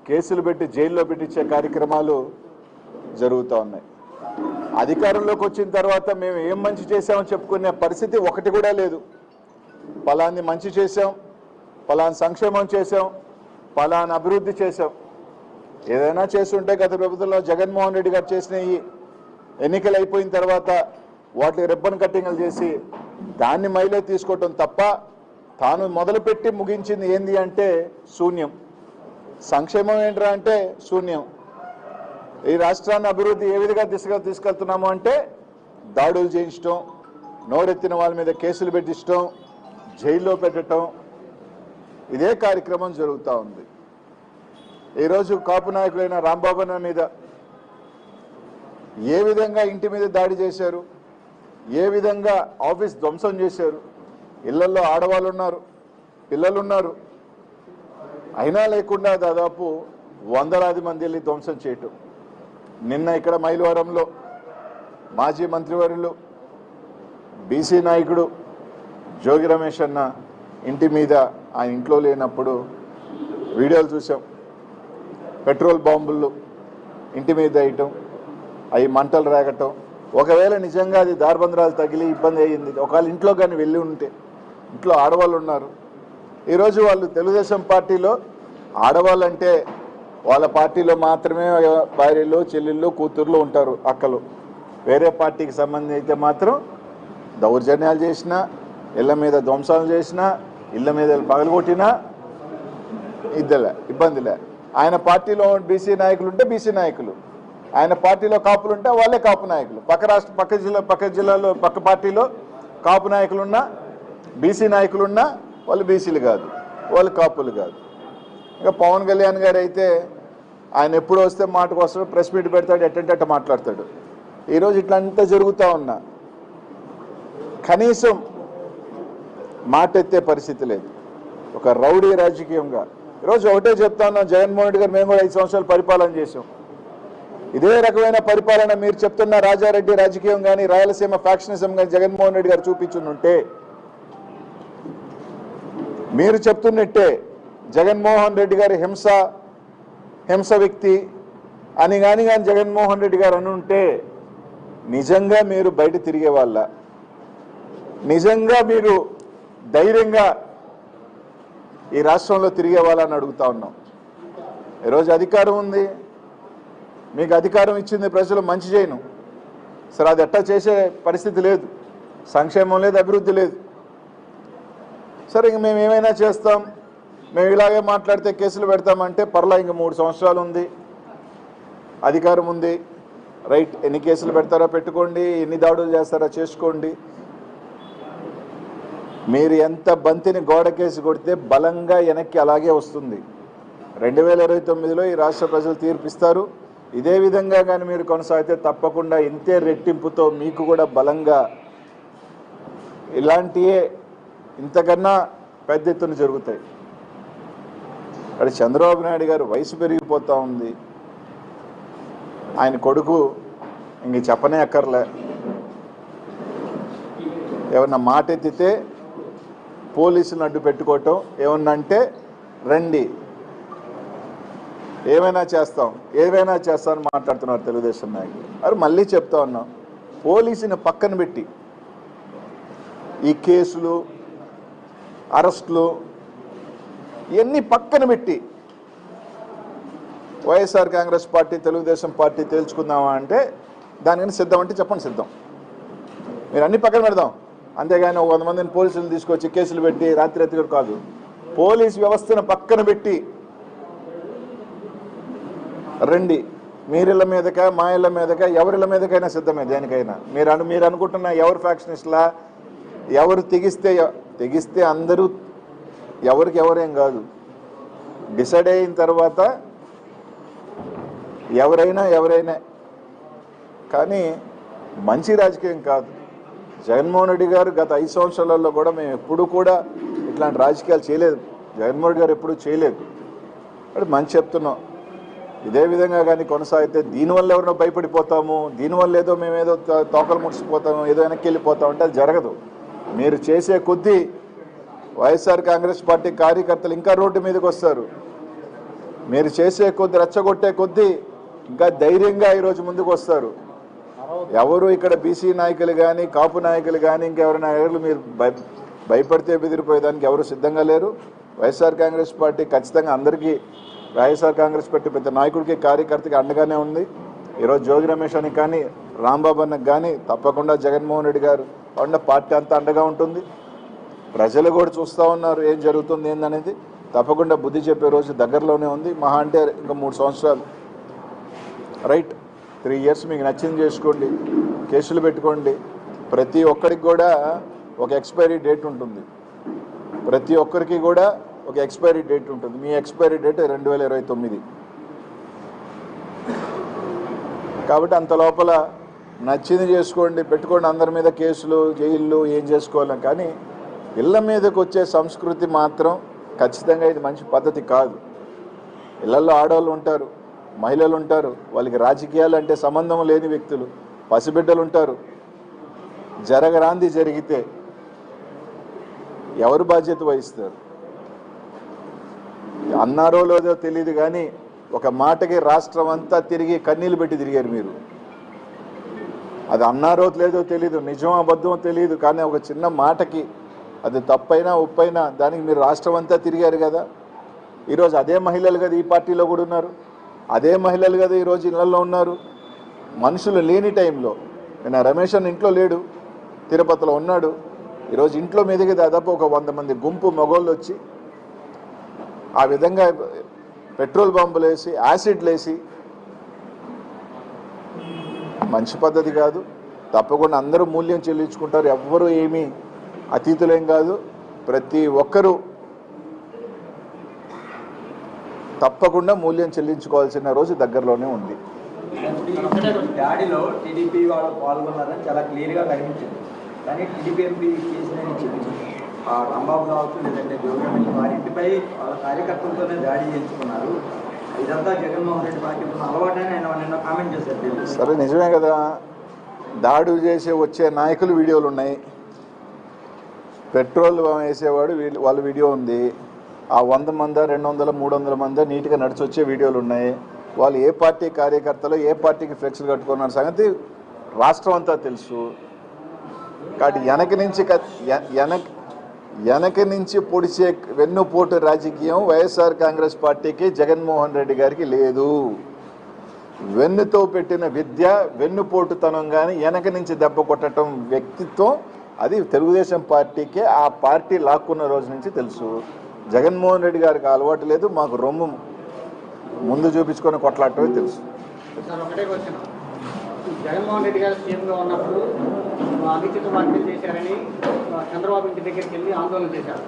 కేసులు పెట్టి జైల్లో పెట్టించే కార్యక్రమాలు జరుగుతూ ఉన్నాయి. అధికారంలోకి వచ్చిన తర్వాత మేము ఏం మంచి చేశామని చెప్పుకునే పరిస్థితి ఒకటి కూడా లేదు. పలాన్ని మంచి చేశాం, పలాని సంక్షేమం చేశాం, పలాని అభివృద్ధి చేశాం. ఏదైనా చేస్తుంటే గత ప్రభుత్వంలో జగన్మోహన్ రెడ్డి గారు చేసిన ఈ ఎన్నికలు అయిపోయిన తర్వాత వాటికి రిబ్బన్ కట్టింగ్లు చేసి దాన్ని మైలేజ్ తీసుకోవటం తప్ప తాను మొదలుపెట్టి ముగించింది ఏంది అంటే శూన్యం. సంక్షేమం ఏంట్రా అంటే శూన్యం. ఈ రాష్ట్రాన్ని అభివృద్ధి ఏ విధంగా దిశగా తీసుకెళ్తున్నాము అంటే దాడులు చేయించడం, నోరెత్తిన వాళ్ళ మీద కేసులు పెట్టించడం, జైల్లో పెట్టడం, ఇదే కార్యక్రమం జరుగుతూ ఉంది. ఈరోజు కాపు నాయకులైన రాంబాబు అన్న మీద ఏ విధంగా ఇంటి మీద దాడి చేశారు, ఏ విధంగా ఆఫీస్ ధ్వంసం చేశారు. ఇళ్లలో ఆడవాళ్ళు ఉన్నారు, పిల్లలు ఉన్నారు, అయినా లేకుండా దాదాపు వందలాది మంది వెళ్ళి ధ్వంసం చేయటం. నిన్న ఇక్కడ మైలవరంలో మాజీ మంత్రివర్యులు బీసీ నాయకుడు జోగి రమేష్ అన్న ఇంటి మీద ఆయన ఇంట్లో లేనప్పుడు వీడియోలు చూసాం. పెట్రోల్ బాంబులు ఇంటి మీద వేయటం, అవి మంటలు రేగటం. ఒకవేళ నిజంగా అది దార్బంధరాలు తగిలి ఇబ్బంది అయ్యింది, ఒకవేళ ఇంట్లో కానీ వెళ్ళి ఉంటే, ఇంట్లో ఆడవాళ్ళు ఉన్నారు. ఈరోజు వాళ్ళు తెలుగుదేశం పార్టీలో ఆడవాళ్ళంటే వాళ్ళ పార్టీలో మాత్రమే భార్యలు, చెల్లెళ్ళు, కూతుర్లు ఉంటారు, అక్కలు. వేరే పార్టీకి సంబంధించి అయితే మాత్రం దౌర్జన్యాలు చేసినా, ఇళ్ల మీద ధ్వంసాలు చేసినా, ఇళ్ల మీద పగలగొట్టినా ఇబ్బందిలే. ఆయన పార్టీలో బీసీ నాయకులు ఉంటే బీసీ నాయకులు, ఆయన పార్టీలో కాపులు ఉంటే వాళ్ళే కాపు నాయకులు. పక్క జిల్లాలో పక్క పార్టీలో కాపు నాయకులున్నా, బీసీ నాయకులున్నా వాళ్ళు బీసీలు కాదు, వాళ్ళు కాపులు కాదు. ఇంకా పవన్ కళ్యాణ్ గారు అయితే ఆయన ఎప్పుడు వస్తే మాటకు వస్తాడు, ప్రెస్ మీట్ పెడతాడు, ఎట్టంటే మాట్లాడతాడు. ఈరోజు ఇట్లంతా జరుగుతూ ఉన్నా కనీసం మాట ఎత్తే పరిస్థితి లేదు. ఒక రౌడీ రాజకీయంగా ఈరోజు ఒకటే చెప్తా ఉన్నాం, జగన్మోహన్ రెడ్డి గారు మేము కూడా 5 సంవత్సరాలు పరిపాలన చేసాం. ఇదే రకమైన పరిపాలన మీరు చెప్తున్న రాజారెడ్డి రాజకీయం కానీ, రాయలసీమ ఫ్యాక్షనిజం కానీ జగన్మోహన్ రెడ్డి గారు చూపించుంటే, మీరు చెప్తున్నట్టే జగన్మోహన్ రెడ్డి గారి హింస వ్యక్తి అని కానీ జగన్మోహన్ రెడ్డి గారు అనుంటే నిజంగా మీరు బయట తిరిగే వాళ్ళ, నిజంగా మీరు ధైర్యంగా ఈ రాష్ట్రంలో తిరిగే వాళ్ళని అడుగుతా ఉన్నాం. ఈరోజు అధికారం ఉంది, మీకు అధికారం ఇచ్చింది ప్రజలు, మంచి చేయను సరే, అది ఎట్టా చేసే పరిస్థితి లేదు, సంక్షేమం లేదు, అభివృద్ధి లేదు. సరే ఇంక మేము ఏమైనా చేస్తాం, మేము ఇలాగే మాట్లాడితే కేసులు పెడతామంటే పర్లా, ఇంక 3 సంవత్సరాలు ఉంది, అధికారం ఉంది, రైట్. ఎన్ని కేసులు పెడతారో పెట్టుకోండి, ఎన్ని దాడులు చేస్తారో చేసుకోండి. మీరు ఎంత బంతిని గోడ కేసు కొడితే బలంగా వెనక్కి అలాగే వస్తుంది. 2029లో ఈ రాష్ట్ర ప్రజలు తీర్పిస్తారు. ఇదే విధంగా కానీ మీరు కొనసాగితే తప్పకుండా ఇంతే రెట్టింపుతో మీకు కూడా బలంగా ఇలాంటివే ఇంతకన్నా పెద్ద ఎత్తున జరుగుతాయి. అక్కడ చంద్రబాబు నాయుడు గారు వయసు పెరిగిపోతూ ఉంది, ఆయన కొడుకు ఇంక చెప్పనే అక్కర్లే. ఏమన్నా మాట ఎత్తితే పోలీసులను అడ్డు పెట్టుకోవటం, ఏమన్నా అంటే రండి ఏమైనా చేస్తామని మాట్లాడుతున్నారు తెలుగుదేశం నాయకులు. అది మళ్ళీ చెప్తా ఉన్నాం, పోలీసుని పక్కన పెట్టి ఈ కేసులు, అరెస్టులు ఇవన్నీ పక్కన పెట్టి వైఎస్ఆర్ కాంగ్రెస్ పార్టీ, తెలుగుదేశం పార్టీ తేల్చుకుందామా అంటే దానికని సిద్ధం అంటే చెప్పండి, సిద్ధం. మీరు అన్ని పక్కన పెడదాం, అంతేగాని 100 మందిని పోలీసులు తీసుకొచ్చి కేసులు పెట్టి రాత్రి కాదు. పోలీస్ వ్యవస్థను పక్కన పెట్టి రండి, మీరిళ్ళ మీదక, మా ఇళ్ళ మీదక, ఎవరిళ్ళ మీదకైనా సిద్ధమే దేనికైనా. మీరు అనుకుంటున్న ఎవరు ఫ్యాక్షనిస్ట్లా, ఎవరు తెగిస్తే అందరూ ఎవరికి ఎవరేం కాదు, డిసైడ్ అయిన తర్వాత ఎవరైనా కానీ మంచి రాజకీయం కాదు. జగన్మోహన్ రెడ్డి గారు గత 5 సంవత్సరాలలో కూడా మేము ఎప్పుడూ కూడా ఇట్లాంటి రాజకీయాలు చేయలేదు, జగన్మోహన్ రెడ్డి గారు ఎప్పుడూ చేయలేదు. అంటే మంచి చెప్తున్నాం, ఇదే విధంగా కానీ కొనసాగితే దీనివల్ల ఎవరినో భయపడిపోతాము, దీనివల్ల ఏదో మేమేదో తోకలు ముడిచిపోతాము, ఏదో వెనక్కి వెళ్ళిపోతాము అంటే అది జరగదు. మీరు చేసే కొద్దీ వైఎస్ఆర్ కాంగ్రెస్ పార్టీ కార్యకర్తలు ఇంకా రోడ్డు మీదకి వస్తారు. మీరు చేసే కొద్ది రెచ్చగొట్టే కొద్దీ ఇంకా ధైర్యంగా ఈరోజు ముందుకు వస్తారు. ఎవరు ఇక్కడ బీసీ నాయకులు కానీ కాపు నాయకులు కానీ ఇంకెవరి నాయకులు మీరు భయపడితే బెదిరిపోయేదానికి ఎవరు సిద్ధంగా లేరు. వైఎస్ఆర్ కాంగ్రెస్ పార్టీ ఖచ్చితంగా అందరికీ వైఎస్ఆర్ కాంగ్రెస్ పార్టీ ప్రతి నాయకుడికి కార్యకర్తకి అండగానే ఉంది. ఈరోజు జోగి రమేష్ అని కానీ రాంబాబు అన్నకు కానీ తప్పకుండా జగన్మోహన్ రెడ్డి గారు ఉన్న పార్టీ అంతా అండగా ఉంటుంది. ప్రజలు కూడా చూస్తూ ఉన్నారు ఏం జరుగుతుంది ఏందనేది. తప్పకుండా బుద్ధి చెప్పే రోజు దగ్గరలోనే ఉంది. మహా అంటే ఇంకా 3 సంవత్సరాలు, రైట్, 3 years మీకు నచ్చింది చేసుకోండి, కేసులు పెట్టుకోండి. ప్రతి ఒక్కరికి కూడా ఒక ఎక్స్పైరీ డేట్ ఉంటుంది. ప్రతి ఒక్కరికి కూడా ఒక ఎక్స్పైరీ డేట్ ఉంటుంది. మీ ఎక్స్పైరీ డేట్ 2029. కాబట్టి అంత లోపల నచ్చింది చేసుకోండి, పెట్టుకోండి. అందరి మీద కేసులు, జైళ్ళు ఏం చేసుకోవాలి. కానీ ఇళ్ల మీదకి వచ్చే సంస్కృతి మాత్రం ఖచ్చితంగా ఇది మంచి పద్ధతి కాదు. ఇళ్లలో ఆడవాళ్ళు ఉంటారు, మహిళలు ఉంటారు, వాళ్ళకి రాజకీయాలు అంటే సంబంధం లేని వ్యక్తులు, పసిబిడ్డలు ఉంటారు. జరగరాంది జరిగితే ఎవరు బాధ్యత వహిస్తారు? అన్నారో లేదో తెలియదు కానీ ఒక మాటకి రాష్ట్రం అంతా తిరిగి కన్నీళ్ళు పెట్టి తిరిగారు మీరు. అది అన్నారో లేదో తెలీదు, నిజం అబద్ధం తెలియదు, కానీ ఒక చిన్న మాటకి అది తప్పైనా ఒప్పైనా దానికి మీరు రాష్ట్రం అంతా తిరిగారు కదా. ఈరోజు అదే మహిళలు కదా ఈ పార్టీలో కూడా ఉన్నారు, అదే మహిళలు కదా ఈరోజు ఇళ్లలో ఉన్నారు. మనుషులు లేని టైంలో నేను రమేష్ అన్న ఇంట్లో లేడు, తిరుపతిలో ఉన్నాడు. ఈరోజు ఇంట్లో మీదకి దాదాపు ఒక 100 మంది గుంపు మగోళ్ళు వచ్చి ఆ విధంగా పెట్రోల్ బాంబులు వేసి యాసిడ్లు వేసి మంచి పద్ధతి కాదు. తప్పకుండా అందరూ మూల్యం చెల్లించుకుంటారు. ఎవ్వరూ ఏమీ అతీతులేం కాదు. ప్రతి ఒక్కరూ తప్పకుండా మూల్యం చెల్లించుకోవాల్సిన రోజు దగ్గరలోనే ఉంది. దాడిలో టీడీపీ వాళ్ళు పాల్గొన్నారని చాలా క్లియర్గా కనిపించింది. కానీ టీడీపీ ఎంపీ కేసులని చెప్పింది రాంబాబు కావచ్చు, లేదంటే జోగి వారింటిపై వాళ్ళ కార్యకర్తలతోనే దాడి చేయించుకున్నారు. ఇదంతా జగన్మోహన్ రెడ్డి పార్టీ అలవాటని ఆయన నిన్న కామెంట్ చేశారు. సరే, నిజమే కదా. దాడులు చేసే వచ్చే నాయకులు వీడియోలు ఉన్నాయి, పెట్రోల్ వేసేవాడు వాళ్ళ వీడియో ఉంది. ఆ 100 మంది 200 300 మంది నీట్గా నడిచి వచ్చే వీడియోలు ఉన్నాయి. వాళ్ళు ఏ పార్టీ కార్యకర్తలు ఏ పార్టీకి ఫ్లెక్స్లు కట్టుకున్న సంగతి రాష్ట్రం అంతా తెలుసు. కాబట్టి వెనక నుంచి పొడిచే వెన్నుపోటు రాజకీయం వైఎస్ఆర్ కాంగ్రెస్ పార్టీకి జగన్మోహన్ రెడ్డి గారికి లేదు. వెన్నుతో పెట్టిన విద్య, వెన్నుపోటుతనం కానీ వెనక నుంచి దెబ్బ కొట్టడం వ్యక్తిత్వం అది తెలుగుదేశం పార్టీకే ఆ పార్టీ లాక్కున్న రోజు నుంచి తెలుసు. జగన్మోహన్ రెడ్డి గారికి అలవాటు లేదు. మాకు రొమ్ము ముందు చూపించుకొని కొట్లాడటమే తెలుసు. జగన్మోహన్ రెడ్డి గారు సీఎంగా ఉన్నప్పుడు అనుచిత వ్యాఖ్యలు చేశారని చంద్రబాబు ఇంటి దగ్గరికి వెళ్ళి ఆందోళన చేశారు.